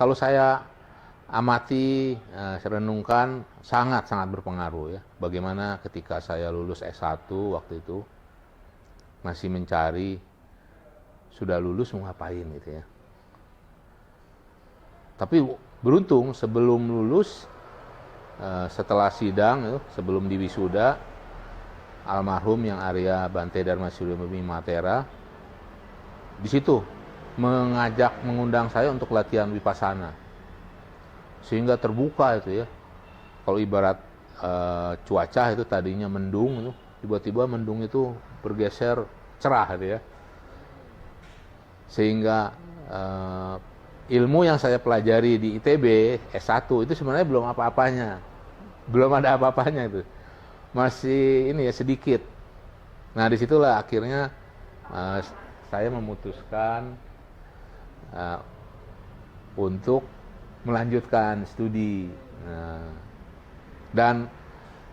kalau saya amati, saya renungkan sangat-sangat berpengaruh ya. Bagaimana ketika saya lulus S1 waktu itu masih mencari sudah lulus mau ngapain gitu ya. Tapi beruntung sebelum lulus, setelah sidang, sebelum diwisuda, almarhum yang Arya Bante Dharma Surya Bumi Matera di situ mengundang saya untuk latihan Vipassana, sehingga terbuka itu ya. Kalau ibarat cuaca itu tadinya mendung, itu tiba-tiba mendung itu bergeser cerah gitu ya, sehingga ilmu yang saya pelajari di ITB S1 itu sebenarnya belum apa-apanya, belum ada apa-apanya itu, masih ini ya sedikit. Nah disitulah akhirnya saya memutuskan untuk melanjutkan studi. Dan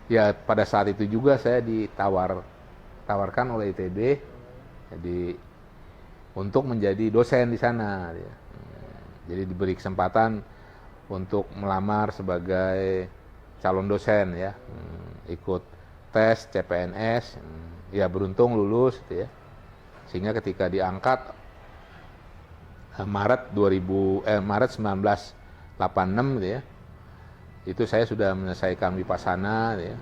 ya pada saat itu juga saya ditawarkan oleh ITB jadi untuk menjadi dosen di sana. Jadi diberi kesempatan untuk melamar sebagai calon dosen ya, ikut tes CPNS, ya beruntung lulus gitu ya. Sehingga ketika diangkat Maret 1986 gitu ya, itu saya sudah menyelesaikan Vipassana gitu ya.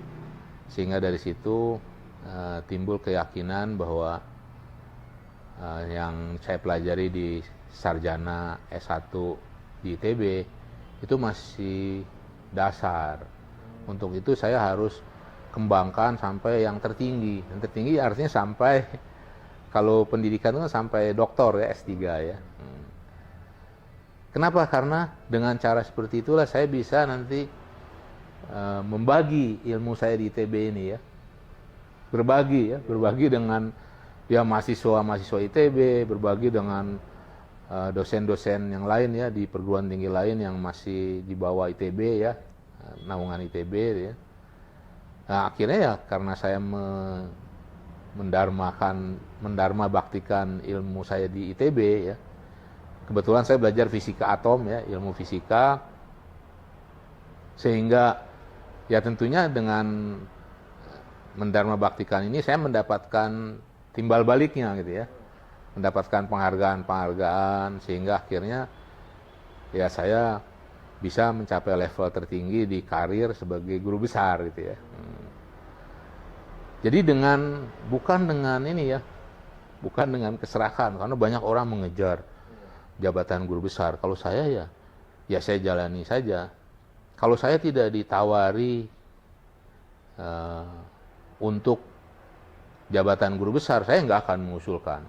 Sehingga dari situ timbul keyakinan bahwa yang saya pelajari di sarjana S1 di ITB itu masih dasar. Untuk itu saya harus kembangkan sampai yang tertinggi. Yang tertinggi artinya sampai, kalau pendidikan itu sampai doktor ya, S3 ya. Kenapa? Karena dengan cara seperti itulah saya bisa nanti membagi ilmu saya di ITB ini ya. Berbagi dengan ya mahasiswa ITB, berbagi dengan dosen-dosen yang lain ya di perguruan tinggi lain yang masih di bawah ITB ya, naungan ITB ya. Nah, akhirnya ya karena saya mendharma baktikan ilmu saya di ITB ya. Kebetulan saya belajar fisika atom ya, ilmu fisika. Sehingga ya tentunya dengan mendharma baktikan ini saya mendapatkan timbal baliknya gitu ya. Mendapatkan penghargaan sehingga akhirnya ya saya bisa mencapai level tertinggi di karir sebagai guru besar gitu ya. Jadi bukan dengan ini ya, bukan dengan keserakahan, karena banyak orang mengejar jabatan guru besar. Kalau saya ya saya jalani saja. Kalau saya tidak ditawari untuk jabatan guru besar, saya nggak akan mengusulkan.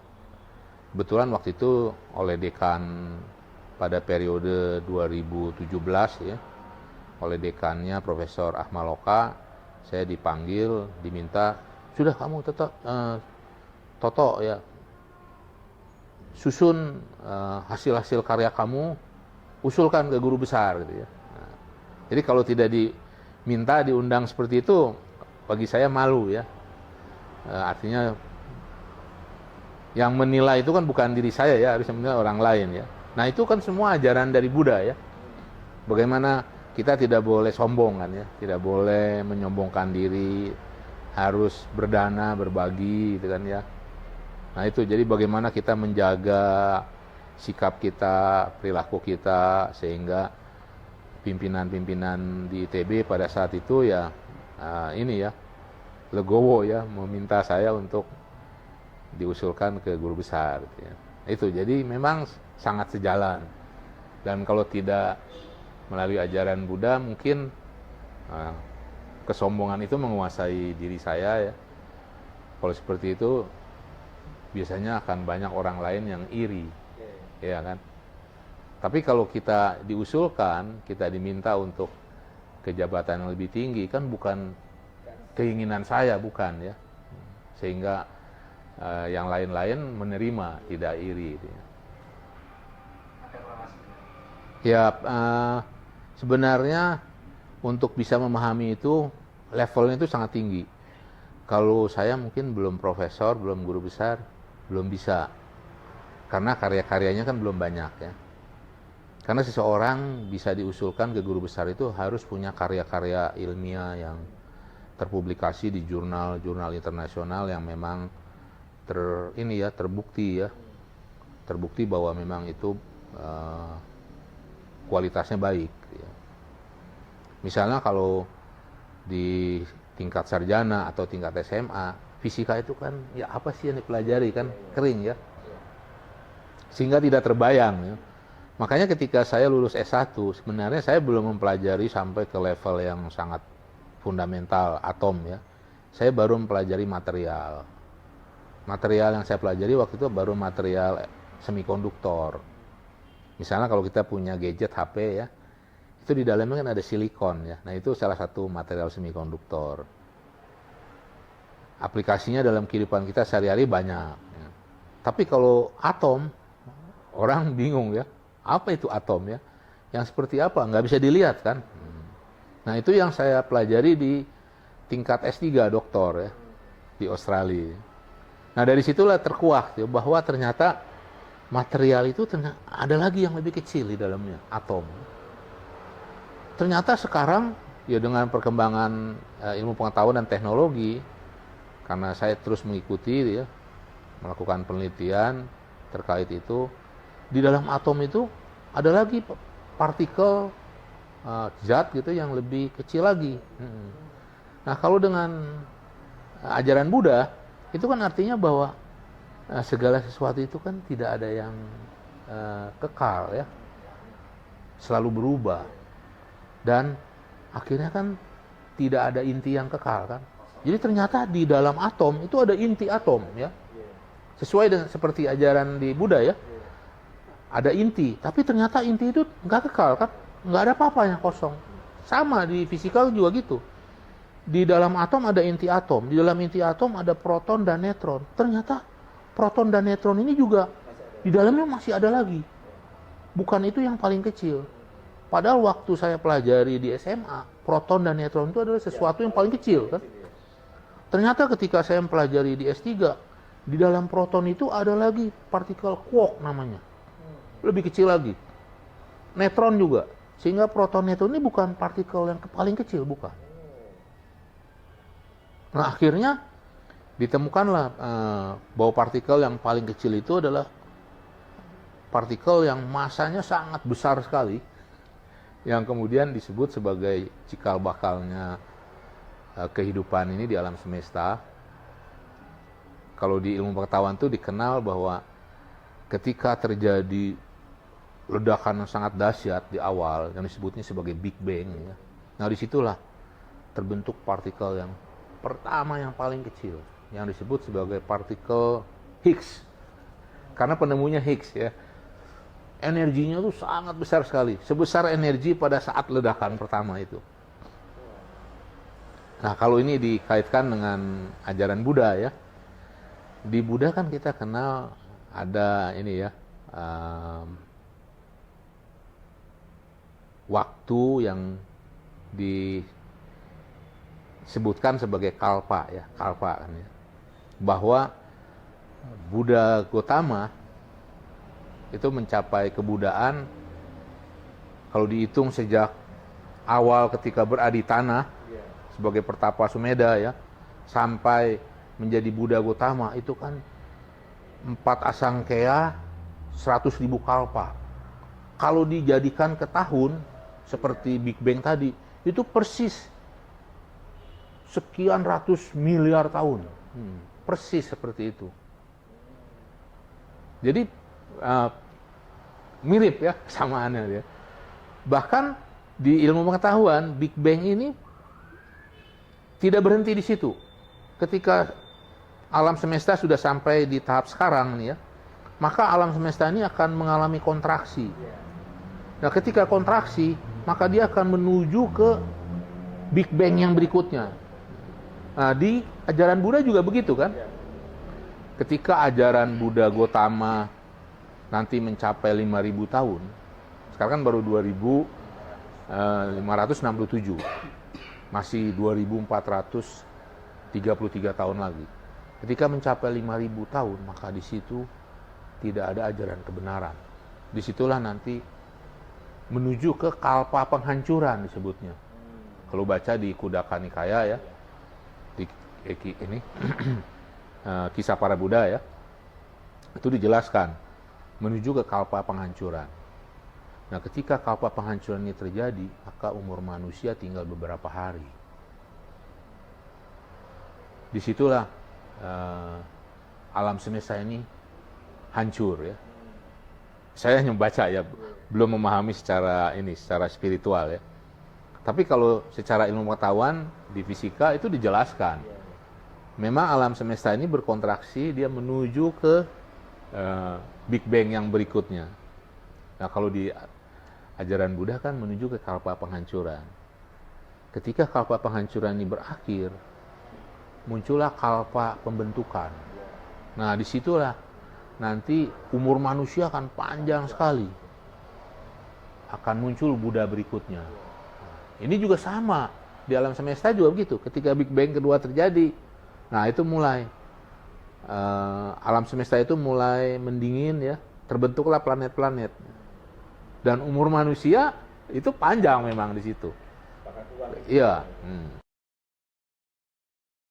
Kebetulan waktu itu oleh dekan pada periode 2017 ya, oleh dekannya Profesor Ahmaloka, saya dipanggil, diminta, sudah kamu Toto ya, susun hasil-hasil karya kamu, usulkan ke guru besar gitu ya. Nah, jadi kalau tidak diminta, diundang seperti itu, bagi saya malu ya. Artinya yang menilai itu kan bukan diri saya ya, harus menilai orang lain ya. Nah itu kan semua ajaran dari Buddha ya. Bagaimana kita tidak boleh sombong kan ya, tidak boleh menyombongkan diri, harus berdana, berbagi gitu kan ya. Nah itu jadi bagaimana kita menjaga sikap kita, perilaku kita, sehingga pimpinan-pimpinan di ITB pada saat itu ya ini ya, legowo ya, meminta saya untuk diusulkan ke guru besar gitu ya. Itu jadi memang sangat sejalan. Dan kalau tidak melalui ajaran Buddha, mungkin kesombongan itu menguasai diri saya ya. Kalau seperti itu biasanya akan banyak orang lain yang iri, ya kan. Tapi kalau kita diusulkan, kita diminta untuk ke jabatan yang lebih tinggi, kan bukan keinginan saya, bukan ya. Sehingga yang lain-lain menerima, tidak iri. Ya sebenarnya untuk bisa memahami itu levelnya itu sangat tinggi. Kalau saya mungkin belum profesor, belum guru besar, belum bisa. Karena karya-karyanya kan belum banyak ya. Karena seseorang bisa diusulkan ke guru besar itu harus punya karya-karya ilmiah yang terpublikasi di jurnal-jurnal internasional yang memang terbukti ya, terbukti bahwa memang itu kualitasnya baik. Ya. Misalnya kalau di tingkat sarjana atau tingkat SMA, fisika itu kan ya apa sih yang dipelajari kan kering ya, sehingga tidak terbayang. Ya. Makanya ketika saya lulus S1, sebenarnya saya belum mempelajari sampai ke level yang sangat fundamental atom ya. Saya baru mempelajari material. Material yang saya pelajari waktu itu baru material semikonduktor. Misalnya kalau kita punya gadget HP ya, itu di dalamnya kan ada silikon ya. Nah itu salah satu material semikonduktor. Aplikasinya dalam kehidupan kita sehari-hari banyak. Ya. Tapi kalau atom, orang bingung ya. Apa itu atom ya? Yang seperti apa? Nggak bisa dilihat kan? Nah itu yang saya pelajari di tingkat S3 doktor ya, di Australia. Nah dari situlah terkuak ya, bahwa ternyata material itu ada lagi yang lebih kecil di dalamnya, atom. Ternyata sekarang ya dengan perkembangan ilmu pengetahuan dan teknologi, karena saya terus mengikuti ya, melakukan penelitian terkait itu, di dalam atom itu ada lagi partikel zat gitu yang lebih kecil lagi. Nah kalau dengan ajaran Buddha itu kan artinya bahwa segala sesuatu itu kan tidak ada yang kekal ya, selalu berubah, dan akhirnya kan tidak ada inti yang kekal kan. Jadi ternyata di dalam atom itu ada inti atom ya, sesuai dengan seperti ajaran di Buddha ya, ada inti, tapi ternyata inti itu nggak kekal kan, nggak ada apa-apa yang kosong. Sama di fisika juga gitu. Di dalam atom ada inti atom, di dalam inti atom ada proton dan neutron. Ternyata proton dan neutron ini juga di dalamnya masih ada lagi. Bukan itu yang paling kecil. Padahal waktu saya pelajari di SMA, proton dan neutron itu adalah sesuatu yang paling kecil kan. Ternyata ketika saya mempelajari di S3, di dalam proton itu ada lagi partikel quark namanya. Lebih kecil lagi. Neutron juga. Sehingga proton neutron ini bukan partikel yang paling kecil, bukan. Nah akhirnya ditemukanlah bahwa partikel yang paling kecil itu adalah partikel yang masanya sangat besar sekali, yang kemudian disebut sebagai cikal bakalnya kehidupan ini di alam semesta. Kalau di ilmu pengetahuan itu dikenal bahwa ketika terjadi ledakan yang sangat dahsyat di awal, yang disebutnya sebagai Big Bang ya. Nah disitulah terbentuk partikel yang pertama yang paling kecil, yang disebut sebagai partikel Higgs, karena penemunya Higgs ya. Energinya tuh sangat besar sekali, sebesar energi pada saat ledakan pertama itu. Nah kalau ini dikaitkan dengan ajaran Buddha ya, di Buddha kan kita kenal ada ini ya, waktu yang disebutkan sebagai kalpa ya, kalpa kan ya. Bahwa Buddha Gotama itu mencapai kebudaan kalau dihitung sejak awal ketika berada di tanah sebagai pertapa Sumedha ya, sampai menjadi Buddha Gotama itu kan 4 asangkaya 100.000 kalpa. Kalau dijadikan ke tahun seperti Big Bang tadi, itu persis sekian ratus miliar tahun. Persis seperti itu. Jadi mirip ya kesamaannya ya. Bahkan di ilmu pengetahuan, Big Bang ini tidak berhenti di situ. Ketika alam semesta sudah sampai di tahap sekarang nih ya, maka alam semesta ini akan mengalami kontraksi. Nah, ketika kontraksi, maka dia akan menuju ke Big Bang yang berikutnya. Nah, di ajaran Buddha juga begitu kan? Ketika ajaran Buddha Gotama nanti mencapai 5.000 tahun, sekarang kan baru 2.567, masih 2.433 tahun lagi. Ketika mencapai 5.000 tahun, maka di situ tidak ada ajaran kebenaran. Disitulah nanti menuju ke kalpa penghancuran disebutnya. Kalau baca di Khuddaka Nikaya ya, di ini kisah para Buddha ya, itu dijelaskan menuju ke kalpa penghancuran. Nah, ketika kalpa penghancuran ini terjadi, maka umur manusia tinggal beberapa hari. Disitulah alam semesta ini hancur ya. Saya hanya membaca ya, belum memahami secara spiritual ya. Tapi kalau secara ilmu pengetahuan di fisika itu dijelaskan. Memang alam semesta ini berkontraksi, dia menuju ke Big Bang yang berikutnya. Nah, kalau di ajaran Buddha kan menuju ke kalpa penghancuran. Ketika kalpa penghancuran ini berakhir, muncullah kalpa pembentukan. Nah, disitulah nanti umur manusia akan panjang sekali. Akan muncul Buddha berikutnya. Ini juga sama. Di alam semesta juga begitu. Ketika Big Bang kedua terjadi, nah itu mulai. Alam semesta itu mulai mendingin ya. Terbentuklah planet-planet. Dan umur manusia itu panjang memang di situ. Iya.